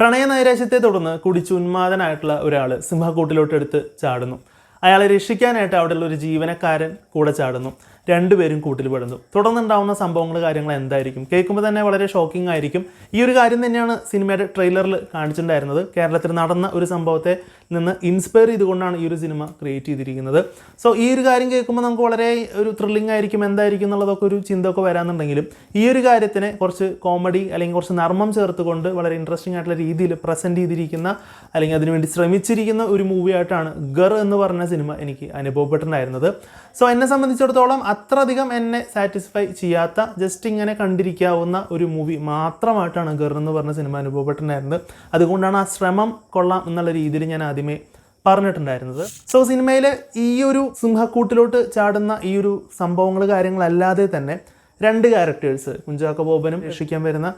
പ്രണയ നൈരാശ്യത്തെ തുടർന്ന് കുടിച്ച് ഉന്മാദനായിട്ടുള്ള ഒരാൾ സിംഹക്കൂട്ടിലോട്ട് എടുത്ത് ചാടുന്നു. അയാളെ രക്ഷിക്കാനായിട്ട് അവിടെയുള്ള ഒരു ജീവനക്കാരൻ കൂടെ ചാടുന്നു. രണ്ടുപേരും കൂട്ടിൽ പെടുന്നു. തുടർന്നുണ്ടാവുന്ന സംഭവങ്ങൾ കാര്യങ്ങൾ എന്തായിരിക്കും കേൾക്കുമ്പോൾ തന്നെ വളരെ ഷോക്കിംഗ് ആയിരിക്കും. ഈ ഒരു കാര്യം തന്നെയാണ് സിനിമയുടെ ട്രെയിലറിൽ കാണിച്ചിട്ടുണ്ടായിരുന്നത്. കേരളത്തിൽ നടന്ന ഒരു സംഭവത്തെ നിന്ന് ഇൻസ്പയർ ചെയ്തുകൊണ്ടാണ് ഈ ഒരു സിനിമ ക്രിയേറ്റ് ചെയ്തിരിക്കുന്നത്. സോ ഈ ഒരു കാര്യം കേൾക്കുമ്പോൾ നമുക്ക് വളരെ ഒരു ത്രില്ലിംഗ് ആയിരിക്കും, എന്തായിരിക്കും എന്നുള്ളതൊക്കെ ഒരു ചിന്തയൊക്കെ വരാമെന്നുണ്ടെങ്കിലും ഈ ഒരു കാര്യത്തിനെ കുറച്ച് കോമഡി അല്ലെങ്കിൽ കുറച്ച് നർമ്മം ചേർത്തുകൊണ്ട് വളരെ ഇൻട്രസ്റ്റിംഗ് ആയിട്ടുള്ള രീതിയിൽ പ്രസൻറ്റ് ചെയ്തിരിക്കുന്ന അല്ലെങ്കിൽ അതിനുവേണ്ടി ശ്രമിച്ചിരിക്കുന്ന ഒരു മൂവിയായിട്ടാണ് ഗർ എന്ന് പറഞ്ഞ സിനിമ എനിക്ക് അനുഭവപ്പെട്ടിട്ടുണ്ടായിരുന്നത്. സോ എന്നെ സംബന്ധിച്ചിടത്തോളം അത്രയധികം എന്നെ സാറ്റിസ്ഫൈ ചെയ്യാത്ത ജസ്റ്റ് ഇങ്ങനെ കണ്ടിരിക്കാവുന്ന ഒരു മൂവി മാത്രമായിട്ടാണ് ഗർ എന്ന് പറഞ്ഞ സിനിമ അനുഭവപ്പെട്ടിട്ടുണ്ടായിരുന്നത്. അതുകൊണ്ടാണ് ആ ശ്രമം കൊള്ളാം എന്നുള്ള രീതിയിൽ ഞാൻ ആദ്യമേ പറഞ്ഞിട്ടുണ്ടായിരുന്നത്. സോ സിനിമയിൽ ഈ ഒരു സിംഹക്കൂട്ടിലോട്ട് ചാടുന്ന ഈ ഒരു സംഭവങ്ങൾ കാര്യങ്ങളല്ലാതെ തന്നെ രണ്ട് ക്യാരക്ടേഴ്സ്, കുഞ്ചാക്കോ ബോബനും രക്ഷിക്കാൻ വരുന്ന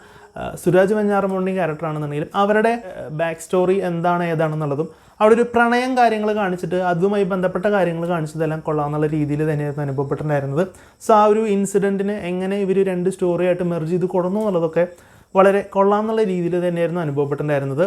സുരാജ് വെഞ്ഞാറമൂടിൻ്റെയും ക്യാരക്ടറാണെന്നുണ്ടെങ്കിലും അവരുടെ ബാക്ക് സ്റ്റോറി എന്താണ് ഏതാണെന്നുള്ളതും അവിടെ ഒരു പ്രണയം കാര്യങ്ങൾ കാണിച്ചിട്ട് അതുമായി ബന്ധപ്പെട്ട കാര്യങ്ങൾ കാണിച്ചതെല്ലാം കൊള്ളാമെന്നുള്ള രീതിയിൽ തന്നെയായിരുന്നു അനുഭവപ്പെട്ടിട്ടുണ്ടായിരുന്നത്. സോ ആ ഒരു ഇൻസിഡൻറ്റിനെ എങ്ങനെ ഇവർ രണ്ട് സ്റ്റോറിയായിട്ട് മെർജ് ചെയ്ത് കൊടുന്നു എന്നുള്ളതൊക്കെ വളരെ കൊള്ളാമെന്നുള്ള രീതിയിൽ തന്നെയായിരുന്നു അനുഭവപ്പെട്ടിട്ടുണ്ടായിരുന്നത്.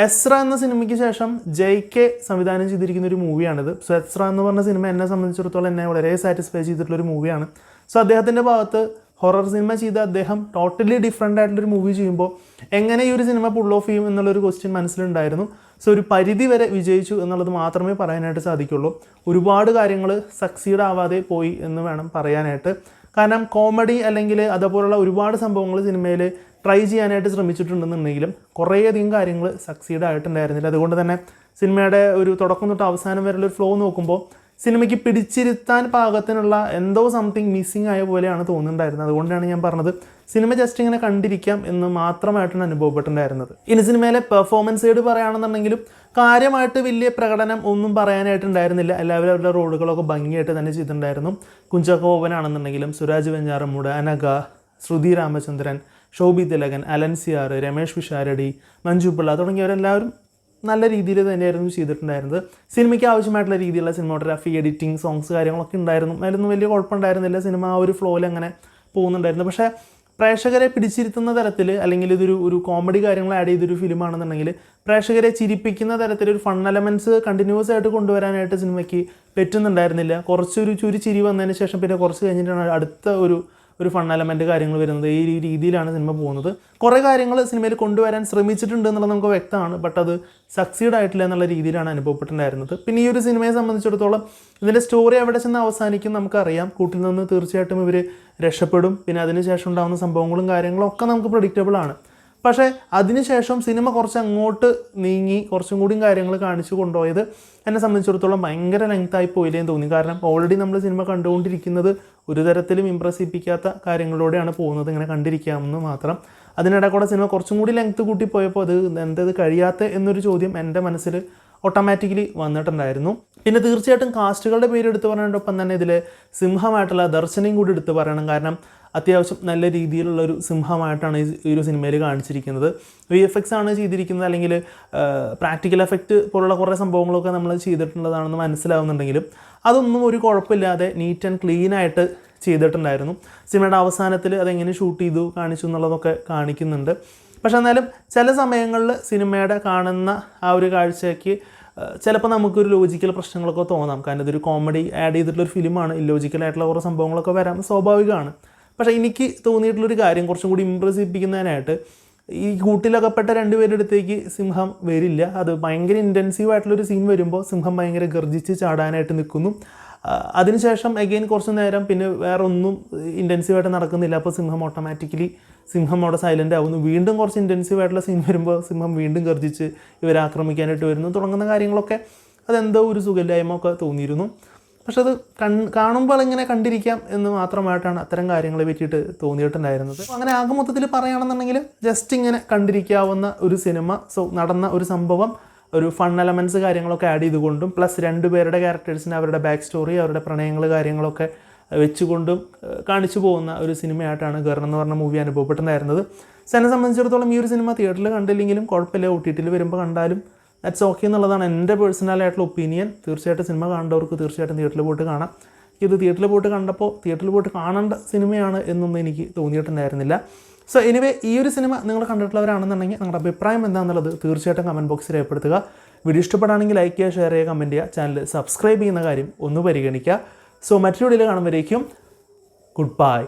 എസ്ര എന്ന സിനിമയ്ക്ക് ശേഷം JK സംവിധാനം ചെയ്തിരിക്കുന്ന ഒരു മൂവിയാണിത്. സോ എസ്ര എന്ന് പറഞ്ഞ സിനിമ എന്നെ സംബന്ധിച്ചിടത്തോളം എന്നെ വളരെ സാറ്റിസ്ഫൈ ചെയ്തിട്ടുള്ളൊരു മൂവിയാണ്. സോ അദ്ദേഹത്തിൻ്റെ ഭാഗത്ത് ഹൊറർ സിനിമ ചെയ്ത അദ്ദേഹം ടോട്ടലി ഡിഫറെൻ്റ് ആയിട്ടുള്ളൊരു മൂവി ചെയ്യുമ്പോൾ എങ്ങനെ ഈ ഒരു സിനിമ പുൾ ഓഫ് ചെയ്യും എന്നുള്ളൊരു ക്വസ്റ്റ്യൻ മനസ്സിലുണ്ടായിരുന്നു. സോ ഒരു പരിധി വരെ വിജയിച്ചു എന്നുള്ളത് മാത്രമേ പറയാനായിട്ട് സാധിക്കുള്ളൂ. ഒരുപാട് കാര്യങ്ങൾ സക്സീഡ് ആവാതെ പോയി എന്ന് വേണം പറയാനായിട്ട്. കാരണം കോമഡി അല്ലെങ്കിൽ അതുപോലുള്ള ഒരുപാട് സംഭവങ്ങൾ സിനിമയിൽ ട്രൈ ചെയ്യാനായിട്ട് ശ്രമിച്ചിട്ടുണ്ടെന്നുണ്ടെങ്കിലും കുറേയധികം കാര്യങ്ങൾ സക്സീഡ് ആയിട്ടുണ്ടായിരുന്നില്ല. അതുകൊണ്ട് തന്നെ സിനിമയുടെ ഒരു തുടക്കം തൊട്ട് അവസാനം വരെയുള്ള ഒരു ഫ്ലോ നോക്കുമ്പോൾ സിനിമയ്ക്ക് പിടിച്ചിരുത്താൻ പാകത്തിനുള്ള എന്തോ സംതിങ് മിസ്സിങ് ആയ പോലെയാണ് തോന്നുന്നുണ്ടായിരുന്നത്. അതുകൊണ്ടാണ് ഞാൻ പറഞ്ഞത് സിനിമ ജസ്റ്റ് ഇങ്ങനെ കണ്ടിരിക്കാം എന്ന് മാത്രമായിട്ടാണ് അനുഭവപ്പെട്ടിട്ടുണ്ടായിരുന്നത്. ഇനി സിനിമയിലെ പെർഫോമൻസ് സൈഡ് പറയുകയാണെന്നുണ്ടെങ്കിലും കാര്യമായിട്ട് വലിയ പ്രകടനം ഒന്നും പറയാനായിട്ടുണ്ടായിരുന്നില്ല. എല്ലാവരും അവരുടെ റോളുകളൊക്കെ ഭംഗിയായിട്ട് തന്നെ ചെയ്തിട്ടുണ്ടായിരുന്നു. കുഞ്ചാക്കോ ബോബനാണെന്നുണ്ടെങ്കിലും സുരാജ് വെഞ്ഞാറമൂട്, അനഘ, ശ്രുതി രാമചന്ദ്രൻ, ശോഭി തിലകൻ, അലൻസിയാർ, രമേഷ് പിഷാരടി, മഞ്ജു പിള്ള തുടങ്ങിയവരെല്ലാവരും നല്ല രീതിയിൽ തന്നെയായിരുന്നു ചെയ്തിട്ടുണ്ടായിരുന്നത്. സിനിമയ്ക്ക് ആവശ്യമായിട്ടുള്ള രീതിയിലുള്ള സിനിമോഗ്രാഫി, എഡിറ്റിംഗ്, സോങ്സ് കാര്യങ്ങളൊക്കെ ഉണ്ടായിരുന്നു. അതിലൊന്നും വലിയ കുഴപ്പമുണ്ടായിരുന്നില്ല. സിനിമ ആ ഒരു ഫ്ലോയിൽ അങ്ങനെ പോകുന്നുണ്ടായിരുന്നു. പക്ഷേ പ്രേക്ഷകരെ പിടിച്ചിരുത്തുന്ന തരത്തിൽ അല്ലെങ്കിൽ ഇതൊരു കോമഡി കാര്യങ്ങൾ ആഡ് ചെയ്തൊരു ഫിലിമാണെന്നുണ്ടെങ്കിൽ പ്രേക്ഷകരെ ചിരിപ്പിക്കുന്ന തരത്തിലൊരു ഫൺ എലമെൻറ്റ്സ് കണ്ടിന്യൂസ് ആയിട്ട് കൊണ്ടുവരാനായിട്ട് സിനിമയ്ക്ക് പറ്റുന്നുണ്ടായിരുന്നില്ല. കുറച്ചൊരു ചിരി വന്നതിന് ശേഷം പിന്നെ കുറച്ച് കഴിഞ്ഞിട്ടാണ് അടുത്ത ഒരു ഫൺ എലമെൻറ്റ് കാര്യങ്ങൾ വരുന്നത്. ഈ രീതിയിലാണ് സിനിമ പോകുന്നത്. കുറേ കാര്യങ്ങൾ സിനിമയിൽ കൊണ്ടുവരാൻ ശ്രമിച്ചിട്ടുണ്ട് എന്നുള്ളത് നമുക്ക് വ്യക്തമാണ്. ബട്ട് അത് സക്സീഡ് ആയിട്ടില്ല എന്നുള്ള രീതിയിലാണ് അനുഭവപ്പെട്ടിട്ടുണ്ടായിരുന്നത്. പിന്നെ ഈ ഒരു സിനിമയെ സംബന്ധിച്ചിടത്തോളം ഇതിൻ്റെ സ്റ്റോറി എവിടെ ചെന്ന് അവസാനിക്കും നമുക്കറിയാം. കൂട്ടിൽ നിന്ന് തീർച്ചയായിട്ടും ഇവർ രക്ഷപ്പെടും. പിന്നെ അതിനുശേഷം ഉണ്ടാകുന്ന സംഭവങ്ങളും കാര്യങ്ങളും ഒക്കെ നമുക്ക് പ്രഡിക്റ്റബിൾ ആണ്. പക്ഷേ അതിനുശേഷം സിനിമ കുറച്ച് അങ്ങോട്ട് നീങ്ങി കുറച്ചും കൂടിയും കാര്യങ്ങൾ കാണിച്ചു കൊണ്ടുപോയത് എന്നെ സംബന്ധിച്ചിടത്തോളം ഭയങ്കര ലെങ്തായി പോയില്ലേന്ന് തോന്നി. കാരണം ഓൾറെഡി നമ്മൾ സിനിമ കണ്ടുകൊണ്ടിരിക്കുന്നത് ഒരു തരത്തിലും ഇമ്പ്രസിപ്പിക്കാത്ത കാര്യങ്ങളിലൂടെയാണ് പോകുന്നത്. ഇങ്ങനെ കണ്ടിരിക്കാമെന്ന് മാത്രം. അതിനിടെ കൂടെ സിനിമ കുറച്ചും കൂടി ലെങ്ത് കൂട്ടിപ്പോയപ്പോൾ അത് എന്തത് കഴിയാത്ത എന്നൊരു ചോദ്യം എൻ്റെ മനസ്സിൽ ഓട്ടോമാറ്റിക്കലി വന്നിട്ടുണ്ടായിരുന്നു. പിന്നെ തീർച്ചയായിട്ടും കാസ്റ്റുകളുടെ പേര് എടുത്ത് പറയുന്നതിനൊപ്പം തന്നെ ഇതിൽ സിംഹമായിട്ടുള്ള ദർശനയും കൂടി എടുത്ത് പറയണം. കാരണം അത്യാവശ്യം നല്ല രീതിയിലുള്ളൊരു സിംഹമായിട്ടാണ് ഈ ഒരു സിനിമയിൽ കാണിച്ചിരിക്കുന്നത്. VFX ആണ് ചെയ്തിരിക്കുന്നത്, അല്ലെങ്കിൽ പ്രാക്ടിക്കൽ എഫക്റ്റ് പോലുള്ള കുറേ സംഭവങ്ങളൊക്കെ നമ്മൾ ചെയ്തിട്ടുള്ളതാണെന്ന് മനസ്സിലാവുന്നുണ്ടെങ്കിലും അതൊന്നും ഒരു കുഴപ്പമില്ലാതെ നീറ്റ് ആൻഡ് ക്ലീൻ ആയിട്ട് ചെയ്തിട്ടുണ്ടായിരുന്നു. സിനിമയുടെ അവസാനത്തിൽ അതെങ്ങനെ ഷൂട്ട് ചെയ്തു കാണിച്ചു എന്നുള്ളതൊക്കെ കാണിക്കുന്നുണ്ട്. പക്ഷെ എന്നാലും ചില സമയങ്ങളിൽ സിനിമയുടെ കാണുന്ന ആ ഒരു കാഴ്ചയ്ക്ക് ചിലപ്പോൾ നമുക്കൊരു ലോജിക്കൽ പ്രശ്നങ്ങളൊക്കെ തോന്നാം. കാരണം ഇതൊരു കോമഡി ആഡ് ചെയ്തിട്ടുള്ളൊരു ഫിലിമാണ്. ഇല്ലോജിക്കലായിട്ടുള്ള കുറേ സംഭവങ്ങളൊക്കെ വരാൻ സ്വാഭാവികമാണ്. പക്ഷേ എനിക്ക് തോന്നിയിട്ടുള്ളൊരു കാര്യം കുറച്ചും കൂടി ഇമ്പ്രസിപ്പിക്കുന്നതിനായിട്ട് ഈ കൂട്ടിലകപ്പെട്ട രണ്ടുപേരുടെ അടുത്തേക്ക് സിംഹം വരില്ല. അത് ഭയങ്കര ഇൻറ്റൻസീവായിട്ടുള്ളൊരു സീൻ വരുമ്പോൾ സിംഹം ഭയങ്കര ഗർജിച്ച് ചാടാനായിട്ട് നിൽക്കുന്നു. അതിനുശേഷം അഗെയിൻ കുറച്ച് നേരം പിന്നെ വേറെ ഒന്നും ഇൻറ്റൻസീവായിട്ട് നടക്കുന്നില്ല. അപ്പോൾ സിംഹം അവിടെ സൈലൻ്റ് ആവുന്നു. വീണ്ടും കുറച്ച് ഇൻറ്റൻസീവായിട്ടുള്ള സീൻ വരുമ്പോൾ സിംഹം വീണ്ടും ഗർജിച്ച് ഇവരെ ആക്രമിക്കാനായിട്ട് വരുന്നു. തുടങ്ങുന്ന കാര്യങ്ങളൊക്കെ അതെന്തോ ഒരു സുഖമില്ലായ്മ ഒക്കെ തോന്നിയിരുന്നു. പക്ഷെ അത് കാണുമ്പോൾ ഇങ്ങനെ കണ്ടിരിക്കാം എന്ന് മാത്രമായിട്ടാണ് അത്തരം കാര്യങ്ങളെ പറ്റിയിട്ട് തോന്നിയിട്ടുണ്ടായിരുന്നത്. അങ്ങനെ ആകെ മൊത്തത്തിൽ പറയുകയാണെന്നുണ്ടെങ്കിൽ ജസ്റ്റ് ഇങ്ങനെ കണ്ടിരിക്കാവുന്ന ഒരു സിനിമ. സോ നടന്ന ഒരു സംഭവം ഒരു ഫൺ എലമെൻറ്റ്സ് കാര്യങ്ങളൊക്കെ ആഡ് ചെയ്തുകൊണ്ടും പ്ലസ് രണ്ടുപേരുടെ ക്യാരക്ടേഴ്സിന് അവരുടെ ബാക്ക് സ്റ്റോറി, അവരുടെ പ്രണയങ്ങൾ കാര്യങ്ങളൊക്കെ വെച്ചുകൊണ്ടും കാണിച്ചു പോകുന്ന ഒരു സിനിമയായിട്ടാണ് ഗർ എന്ന് പറഞ്ഞ മൂവി അനുഭവപ്പെട്ടിട്ടുണ്ടായിരുന്നത്. എന്നെ സംബന്ധിച്ചിടത്തോളം ഈ ഒരു സിനിമ തിയേറ്ററിൽ കണ്ടില്ലെങ്കിലും കുഴപ്പമില്ല, OTT വരുമ്പോൾ കണ്ടാലും ദാറ്റ്സ് ഓക്കെ എന്നുള്ളതാണ് എൻ്റെ പേഴ്സണലായിട്ടുള്ള ഒപ്പീനിയൻ. തീർച്ചയായിട്ടും സിനിമ കാണേണ്ടവർക്ക് തീർച്ചയായിട്ടും തിയേറ്ററിൽ പോയിട്ട് കാണാം. ഇത് തിയേറ്ററിൽ പോയിട്ട് കണ്ടപ്പോൾ തിയേറ്ററിൽ പോയിട്ട് കാണേണ്ട സിനിമയാണ് എന്നൊന്നും എനിക്ക് തോന്നിയിട്ടുണ്ടായിരുന്നില്ല. സോ എനിവേ ഈ ഒരു സിനിമ നിങ്ങൾ കണ്ടിട്ടുള്ളവരാണെന്നുണ്ടെങ്കിൽ നിങ്ങളുടെ അഭിപ്രായം എന്താണെന്നുള്ളത് തീർച്ചയായിട്ടും കമൻറ്റ് ബോക്സിൽ രേഖപ്പെടുത്തുക. വീഡിയോ ഇഷ്ടപ്പെടുകയാണെങ്കിൽ ലൈക്ക് ചെയ്യുക, ഷെയർ ചെയ്യുക, കമൻറ്റ് ചെയ്യുക. ചാനൽ സബ്സ്ക്രൈബ് ചെയ്യുന്ന കാര്യം ഒന്ന് പരിഗണിക്കുക. സോ മറ്റൊരു വീഡിയോയിൽ കാണുമ്പോഴേക്കും ഗുഡ് ബൈ.